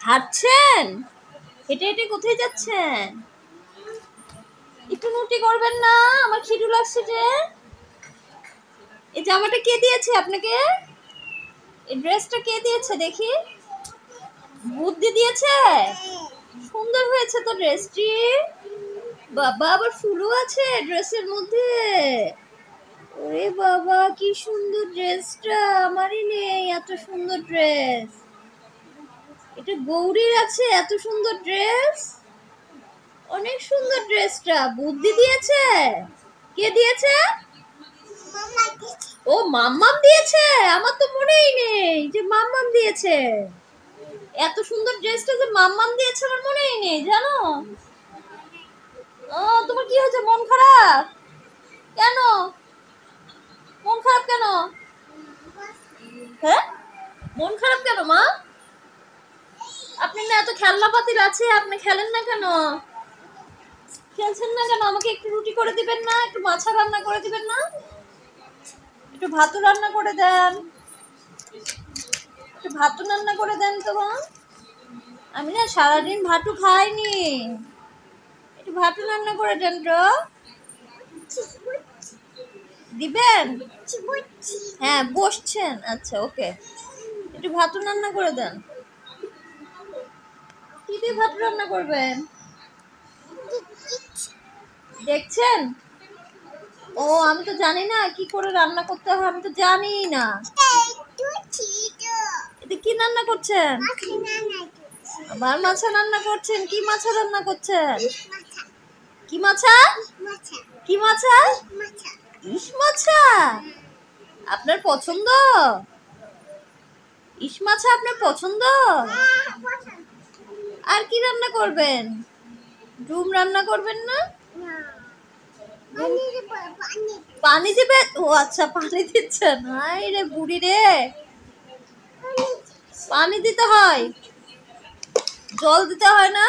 হাঁটছেন? হেঁটে হেঁটে কোথায় যাচ্ছেন? একটু নুটি করবেন না? আমার খিদে লাগছে যে। এই জামাটা কে দিয়েছে আপনাকে? এই ড্রেসটা কে দিয়েছে দেখি? বুদ্ধি দিয়েছে? সুন্দর হয়েছে তো ড্রেসটি। বাবা, আবার ফুলও আছে ড্রেসের মধ্যে। ওরে বাবা, কি সুন্দর ড্রেসটা! আমারই নেই এত সুন্দর ড্রেস। এটা গৌরীর আছে এত সুন্দর ড্রেস। অনেক সুন্দর ড্রেসটা। বুদ্ধি দিয়েছে? কে দিয়েছে? ও মাম্মাম দিয়েছে। আমার তো মনেই নেই যে মাম্মাম দিয়েছে। এত সুন্দর ড্রেসটা যে মাম্মাম দিয়েছে আমার মনেই নেই, জানো? ও, তোমার কি হয়েছে? মন খারাপ কেন? মন খারাপ কেন? হ্যাঁ, মন খারাপ কেন মা? আপনি না এত খেলনা পাতিল আছে, আপনি খেলেন না কেন? খেলছেন না কেন? আমাকে একটু রুটি করে দিবেন না? একটু মাছা রান্না করে দিবেন না? একটু ভাতও রান্না করে দেন। একটু ভাতও রান্না করে দেন তো মা। আমি না সারাদিন ভাতও খাইনি। একটু ভাতও রান্না করে দেন তো। দিবেন? হ্যাঁ, বসছেন। আচ্ছা, ওকে। একটু ভাতও রান্না করে দেন। কি দিয়ে ভাত রান্না করবেন? দেখছেন? ও, আমি তো জানি না কি করে রান্না করতে হয়, আমি তো জানি না। এটা কি রান্না করছেন? আবার মাছা রান্না করছেন? কি মাছা রান্না করছেন? কি মাছা? কি মাছা? ইস মাছা। আপনার পছন্দ? ইস মাছা আপনার পছন্দ? আর কি রান্না করবেন? ডুম রান্না করবেন না? পানি দিবেন? ও আচ্ছা, পানি দিচ্ছেন। হাই রে বুড়ি রে, পানি দিতে হয়, জল দিতে হয় না?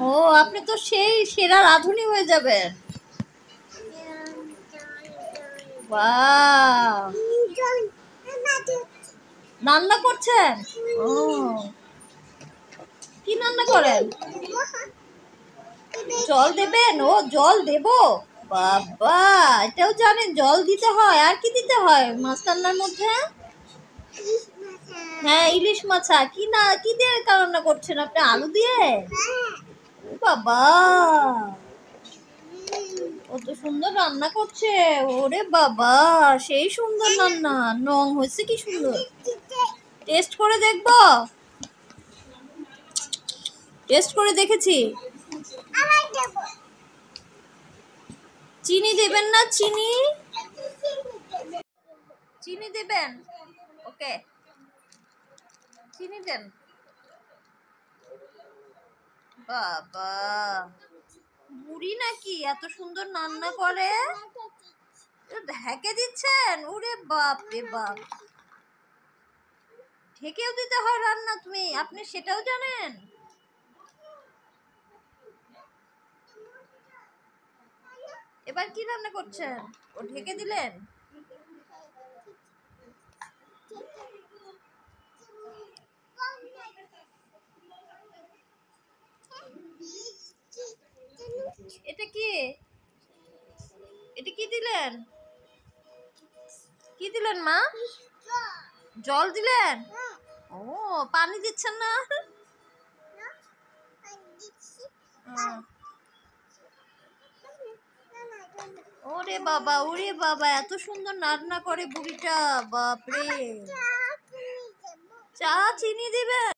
ও, আপনি তো সেই সেরা রাঁধুনি হয়ে যাবেন। বাহ, রান্না করছেন? ও, কি রান্না করেন? জল দেবেন? ও, জল দেব। বাবা, এটাও জানেন জল দিতে হয়? আর কি দিতে হয় মাছ রান্নার মধ্যে? হ্যাঁ, ইলিশ মাছা। কি না, কি দিয়ে রান্না করছেন আপনি? আলু দিয়ে? বাবা, কত সুন্দর রান্না করছে। ওরে বাবা, সেই সুন্দর রান্না। নং হয়েছে কি সুন্দর। টেস্ট করে দেখবো? টেস্ট করে দেখেছি। চিনি দেবেন না? চিনি, চিনি দেবেন? ওকে, চিনি দেন। বাবা, বুড়ি নাকি এত সুন্দর রান্না করে? ঢেকে দিচ্ছেন? ওরে বাপ রে বাপ, ঢেকেও দিতে হয় রান্না? আপনি সেটাও জানেন? এবার কি রান্না করছেন? ও ঢেকে দিলেন? এটা কি? এটা কি দিলেন? কি দিলেন মা? জল দিলেন? ও, পানি দিচ্ছেন না? ওরে বাবা, ওরে বাবা, এত সুন্দর রান্না করে বুড়িটা। বাপরে, চা চিনি দিবেন?